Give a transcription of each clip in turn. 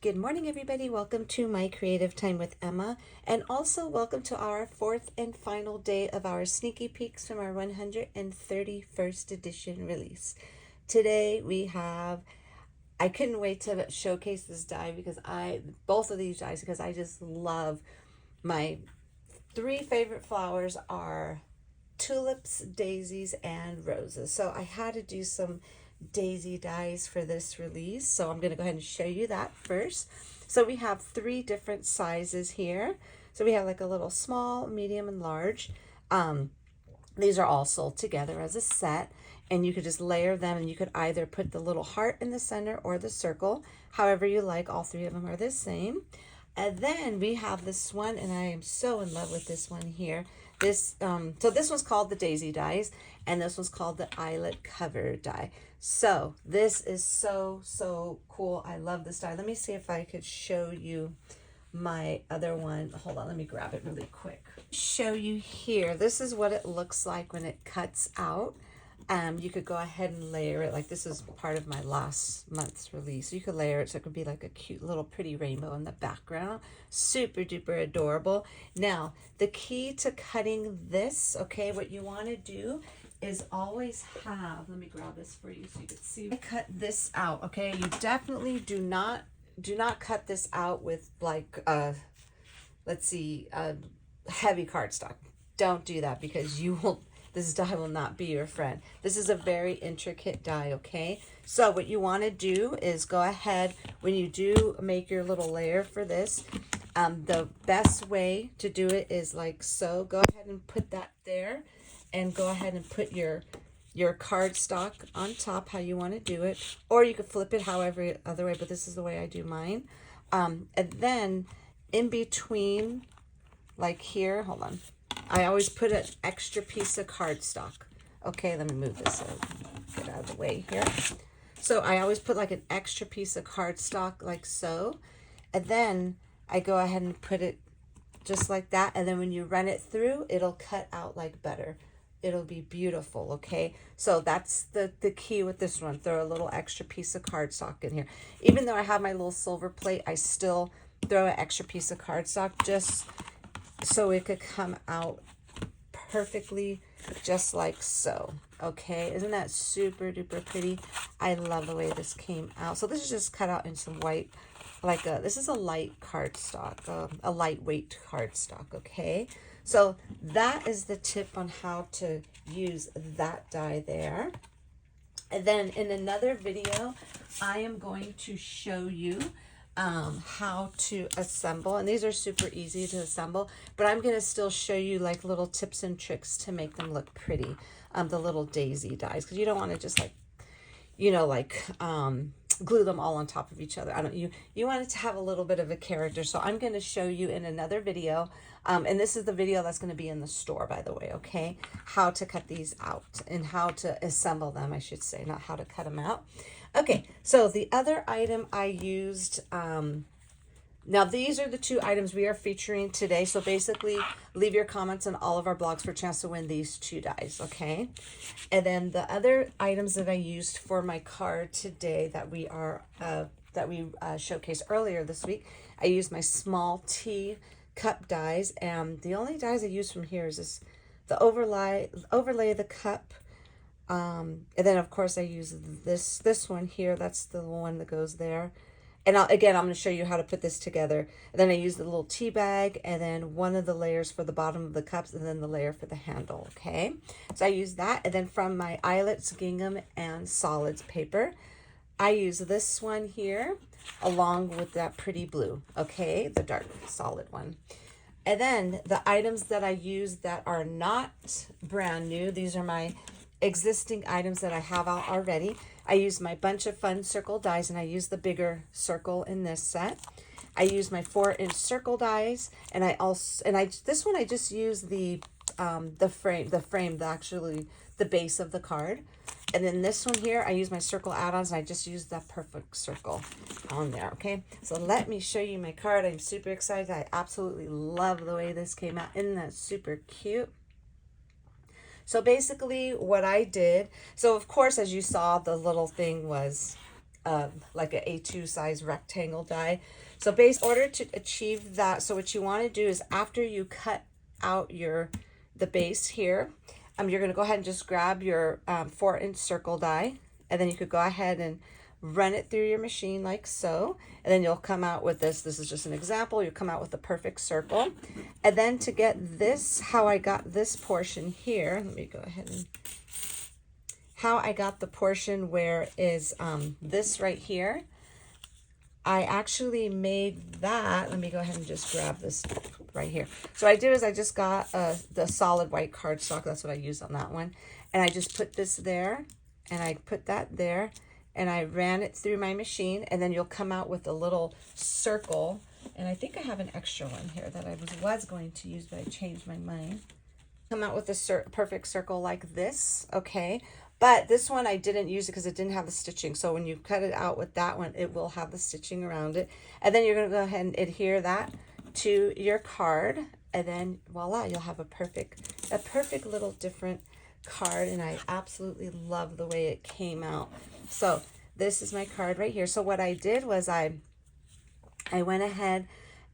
Good morning, everybody. Welcome to my Creative Time with Emma, and also welcome to our fourth and final day of our sneaky peeks from our 131st edition release. Today we have, I couldn't wait to showcase this die because both of these dies, because I just love my three favorite flowers are tulips, daisies, and roses. So I had to do some daisy dies for this release, so I'm going to go ahead and show you that first. So we have three different sizes here. So we have like a little small, medium, and large. These are all sold together as a set, and you could just layer them, and you could either put the little heart in the center or the circle, however you like. All three of them are the same. And then we have this one, and I am so in love with this one here. So this one's called the Daisy Dies, and this one's called the Eyelet Cover Die. So this is so cool. I love this die. Let me see if I could show you my other one. Hold on, let me grab it really quick. Show you here. This is what it looks like when it cuts out. You could go ahead and layer it. Like, this is part of my last month's release. You could layer it so it could be like a cute little pretty rainbow in the background. Super duper adorable. Now, the key to cutting this, okay, what you want to do is always have, let me grab this for you so you can see. I cut this out, okay? You definitely do not cut this out with like let's see, heavy cardstock. Don't do that, because this die will not be your friend. This is a very intricate die, okay? So what you want to do is go ahead, when you do make your little layer for this, the best way to do it is like so. Go ahead and put that there, and go ahead and put your cardstock on top, how you want to do it, or you could flip it however other way, but this is the way I do mine. And then in between, like here, hold on, I always put an extra piece of cardstock. Okay, let me move this get out of the way here. So I always put like an extra piece of cardstock like so, and then I go ahead and put it just like that, and then when you run it through, it'll cut out like butter. It'll be beautiful, okay? So that's the key with this one. Throw a little extra piece of cardstock in here. Even though I have my little silver plate, I still throw an extra piece of cardstock just so it could come out perfectly, just like so, okay? Isn't that super duper pretty? I love the way this came out. So this is just cut out in some white, this is a light cardstock, a lightweight cardstock, okay? So that is the tip on how to use that die there. And then in another video, I am going to show you how to assemble, and these are super easy to assemble, but I'm going to still show you like little tips and tricks to make them look pretty, the little daisy dies, because you don't want to just glue them all on top of each other. You want it to have a little bit of a character. So I'm going to show you in another video, and this is the video that's going to be in the store, by the way, okay, how to cut these out and how to assemble them, I should say, not how to cut them out. Okay, so the other item I used, now these are the two items we are featuring today. So basically, leave your comments on all of our blogs for a chance to win these two dies, okay? And then the other items that I used for my card today that we showcased earlier this week, I used my small tea cup dies, and the only dies I used from here is the overlay of the cup. And then of course I use this one here. That's the one that goes there. And I'm going to show you how to put this together. And then I use the little tea bag, and then one of the layers for the bottom of the cups, and then the layer for the handle, okay? So I use that. And then from my Eyelets Gingham and Solids paper, I use this one here along with that pretty blue, okay? The dark solid one. And then the items that I use that are not brand new, these are my existing items that I have out already. I use my Bunch of Fun circle dies, and I use the bigger circle in this set. I use my 4-inch circle dies, and this one I just use the base of the card. And then this one here, I use my circle add-ons, and I just use that perfect circle on there, okay? So let me show you my card. I'm super excited. I absolutely love the way this came out. Isn't that super cute? So basically what I did, so of course, as you saw, the little thing was like a A2 size rectangle die. So in order to achieve that, so what you want to do is after you cut out the base here, you're going to go ahead and just grab your 4-inch circle die, and then you could go ahead and run it through your machine like so, and then you'll come out with this. This is just an example. You'll come out with a perfect circle. And then to get this, how I got this portion here, let me go ahead and how I got the portion where is this right here. I actually made that. Let me go ahead and just grab this right here. So what I did is I just got the solid white cardstock. That's what I used on that one. And I just put this there, and I put that there, and I ran it through my machine, and then you'll come out with a little circle. And I think I have an extra one here that I was going to use, but I changed my mind. Come out with a perfect circle like this, okay? But this one I didn't use it because it didn't have the stitching. So when you cut it out with that one, it will have the stitching around it. And then you're going to go ahead and adhere that to your card. And then voila, you'll have a perfect little different card. And I absolutely love the way it came out. So this is my card right here. So what I did was I went ahead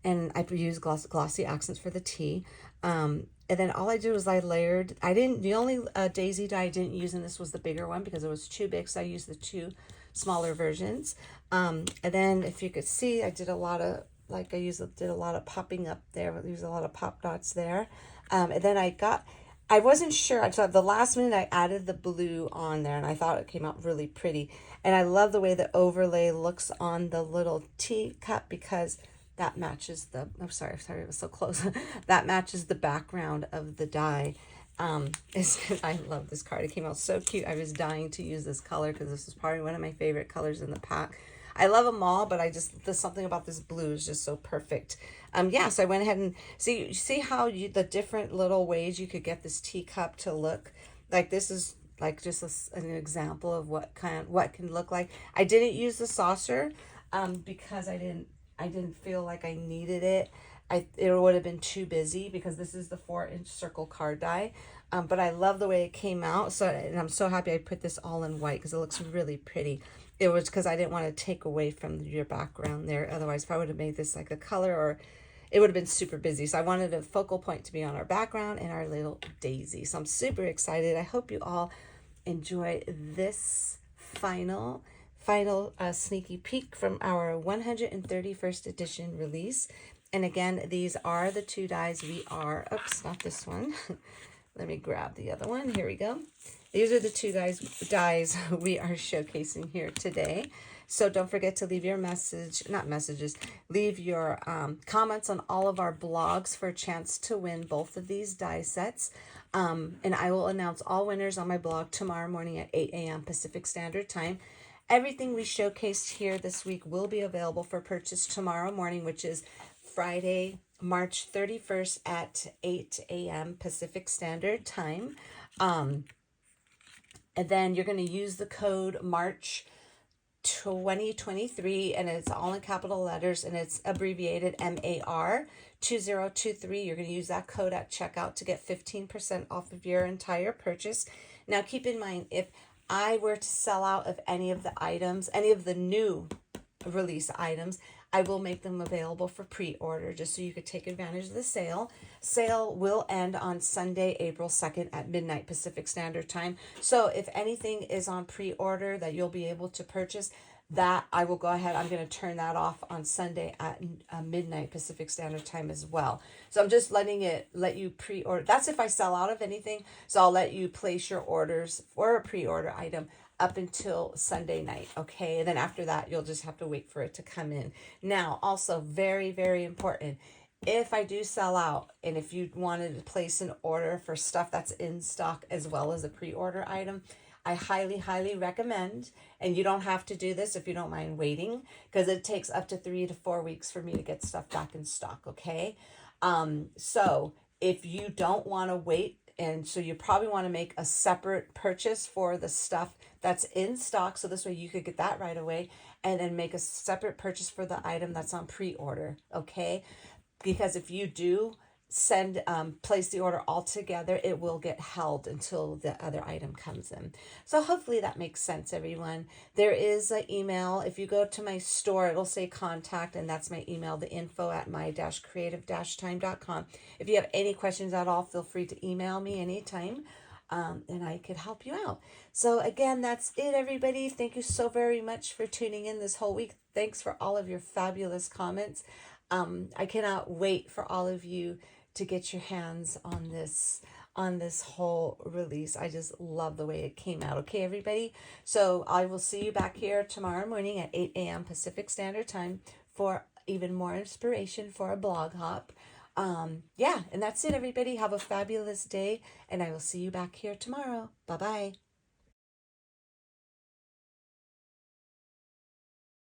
and I used glossy accents for the T. And then all I did was I layered. The only daisy die I didn't use in this was the bigger one because it was too big. So I used the 2 smaller versions. And then if you could see, I did a lot of, like did a lot of popping up there. I used a lot of pop dots there. And then I wasn't sure. I thought the last minute I added the blue on there, and I thought it came out really pretty. And I love the way the overlay looks on the little teacup because that matches the, I'm sorry, it was so close. That matches the background of the die. I love this card. It came out so cute. I was dying to use this color because this is probably one of my favorite colors in the pack. I love them all, but there's something about this blue is just so perfect. Yeah, so I went ahead and see how the different little ways you could get this teacup to look. Like this is like just an example of what can look like. I didn't use the saucer because I didn't feel like I needed it. It would have been too busy because this is the 4-inch circle card die. But I love the way it came out. And I'm so happy I put this all in white because it looks really pretty. It was because I didn't want to take away from your background there. Otherwise, if I would have made this like a color, or it would have been super busy. So I wanted a focal point to be on our background and our little daisy. So I'm super excited. I hope you all enjoy this final sneaky peek from our 131st edition release. And again, these are the 2 dies oops, not this one. Let me grab the other one. Here we go. These are the 2 dies we are showcasing here today. So don't forget to leave your leave your comments on all of our blogs for a chance to win both of these die sets. And I will announce all winners on my blog tomorrow morning at 8 a.m. Pacific Standard Time. Everything we showcased here this week will be available for purchase tomorrow morning, which is Friday, March 31st at 8 a.m. Pacific Standard Time. And then you're going to use the code March 2023, and it's all in capital letters, and it's abbreviated MAR 2023. You're going to use that code at checkout to get 15% off of your entire purchase. Now, keep in mind, if I were to sell out of any of the items, any of the new release items, I will make them available for pre-order just so you could take advantage of the sale. Sale will end on Sunday, April 2nd at midnight Pacific Standard Time. So if anything is on pre-order that you'll be able to purchase, that I will go ahead. I'm going to turn that off on Sunday at midnight Pacific Standard Time as well. So I'm just let you pre-order. That's if I sell out of anything. So I'll let you place your orders for a pre-order item up until Sunday night, okay? And then after that, you'll just have to wait for it to come in. Now, also very, very important, if I do sell out, and if you wanted to place an order for stuff that's in stock as well as a pre-order item, I highly, highly recommend, and you don't have to do this if you don't mind waiting, because it takes up to 3 to 4 weeks for me to get stuff back in stock, okay? So if you don't want to wait, and so you probably want to make a separate purchase for the stuff that's in stock, so this way you could get that right away, and then make a separate purchase for the item that's on pre-order, okay? Because if you do, place the order all together, it will get held until the other item comes in. So hopefully that makes sense, everyone. There is an email. If you go to my store, it'll say contact, and that's my email, the info@my-creative-time.com. If you have any questions at all, feel free to email me anytime. And I could help you out. So again, that's it, everybody. Thank you so very much for tuning in this whole week. Thanks for all of your fabulous comments. I cannot wait for all of you to get your hands on this whole release. I just love the way it came out. Okay, everybody. So I will see you back here tomorrow morning at 8 a.m. Pacific Standard Time for even more inspiration for a blog hop. Yeah, and that's it, everybody. Have a fabulous day, and I will see you back here tomorrow. Bye-bye.